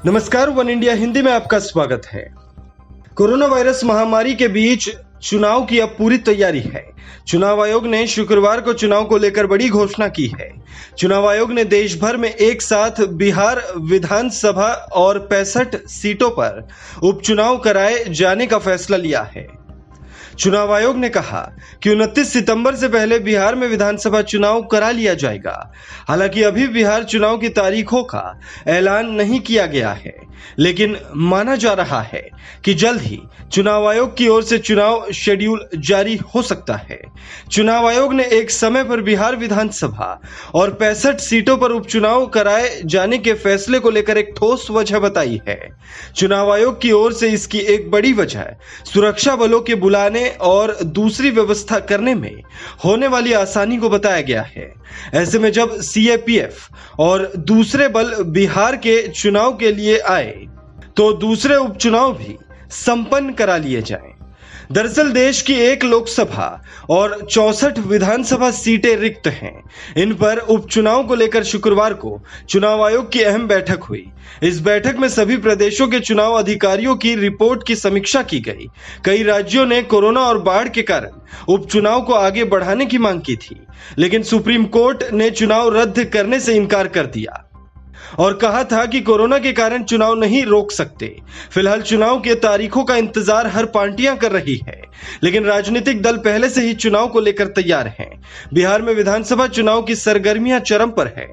नमस्कार, one India Hindi में आपका स्वागत है। कोरोना वायरस महामारी के बीच चुनाव की अब पूरी तैयारी है। चुनाव आयोग ने शुक्रवार को चुनाव को लेकर बड़ी घोषणा की है। चुनाव आयोग ने देश भर में एक साथ बिहार विधानसभा और 65 सीटों पर उपचुनाव कराए जाने का फैसला लिया है। चुनाव आयोग ने कहा कि 29 सितंबर से पहले बिहार में विधानसभा चुनाव करा लिया जाएगा। हालांकि अभी बिहार चुनाव की तारीखों का ऐलान नहीं किया गया है, लेकिन माना जा रहा है कि जल्द ही चुनाव आयोग की ओर से चुनाव शेड्यूल जारी हो सकता है। चुनाव आयोग ने एक समय पर बिहार विधानसभा और 65 सीटों पर उपचुनाव कराए जाने के फैसले को लेकर एक ठोस वजह बताई है। चुनाव आयोग की ओर से इसकी एक बड़ी वजह सुरक्षा बलों के बुलाने और दूसरी व्यवस्था करने में होने वाली आसानी को बताया गया है। ऐसे में जब सीएपीएफ और दूसरे बल बिहार के चुनाव के लिए आए तो दूसरे उपचुनाव भी संपन्न करा लिए जाएं। दरअसल देश की एक लोकसभा और 64 विधानसभा सीटें रिक्त हैं। इन पर उपचुनाव को लेकर शुक्रवार को चुनाव आयोग की अहम बैठक हुई। इस बैठक में सभी प्रदेशों के चुनाव अधिकारियों की रिपोर्ट की समीक्षा की गई। कई राज्यों ने कोरोना और बाढ़ के कारण उपचुनाव को आगे बढ़ाने की मांग की थी, लेकिन सुप्रीम कोर्ट ने चुनाव रद्द करने से इनकार कर दिया और कहा था कि कोरोना के कारण चुनाव नहीं रोक सकते। फिलहाल चुनाव के तारीखों का इंतजार हर पार्टियां कर रही है, लेकिन राजनीतिक दल पहले से ही चुनाव को लेकर तैयार हैं। बिहार में विधानसभा चुनाव की सरगर्मियां चरम पर है।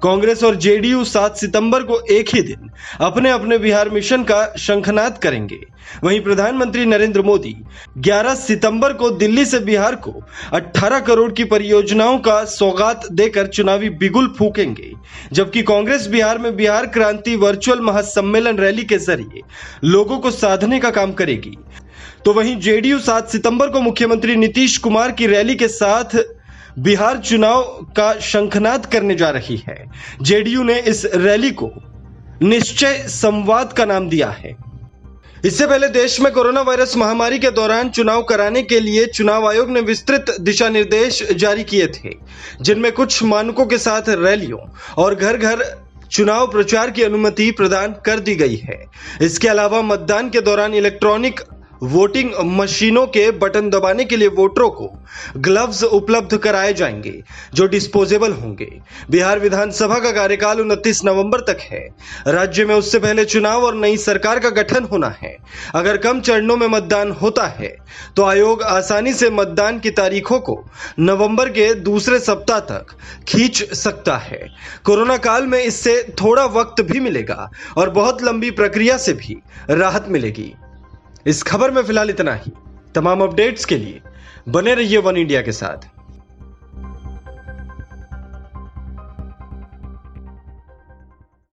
कांग्रेस और जेडीयू 7 सितंबर को एक ही दिन अपने अपने बिहार मिशन का शंखनाद करेंगे। वहीं प्रधानमंत्री नरेंद्र मोदी 11 सितंबर को दिल्ली से बिहार को 18 करोड़ की परियोजनाओं का सौगात देकर चुनावी बिगुल फूकेंगे, जबकि कांग्रेस बिहार में बिहार क्रांति वर्चुअल महासम्मेलन रैली के जरिए लोगों को साधने का काम करेगी। तो वहीं जेडीयू 7 सितंबर को मुख्यमंत्री नीतीश कुमार की रैली के साथ बिहार चुनाव का शंखनाद करने जा रही है। जेडीयू ने इस रैली को निश्चय संवाद का नाम दिया है। इससे पहले देश में कोरोना वायरस महामारी के दौरान चुनाव कराने के लिए चुनाव आयोग ने विस्तृत दिशा निर्देश जारी किए थे, जिनमें कुछ मानकों के साथ रैलियों और घर घर चुनाव प्रचार की अनुमति प्रदान कर दी गई है। इसके अलावा मतदान के दौरान इलेक्ट्रॉनिक वोटिंग मशीनों के बटन दबाने के लिए वोटरों को ग्लव्स उपलब्ध कराए जाएंगे, जो डिस्पोजेबल होंगे। बिहार विधानसभा का कार्यकाल 29 नवंबर तक है। राज्य में उससे पहले चुनाव और नई सरकार का गठन होना है। अगर कम चरणों में मतदान होता है तो आयोग आसानी से मतदान की तारीखों को नवंबर के दूसरे सप्ताह तक खींच सकता है। कोरोना काल में इससे थोड़ा वक्त भी मिलेगा और बहुत लंबी प्रक्रिया से भी राहत मिलेगी। इस खबर में फिलहाल इतना ही। तमाम अपडेट्स के लिए बने रहिए वन इंडिया के साथ।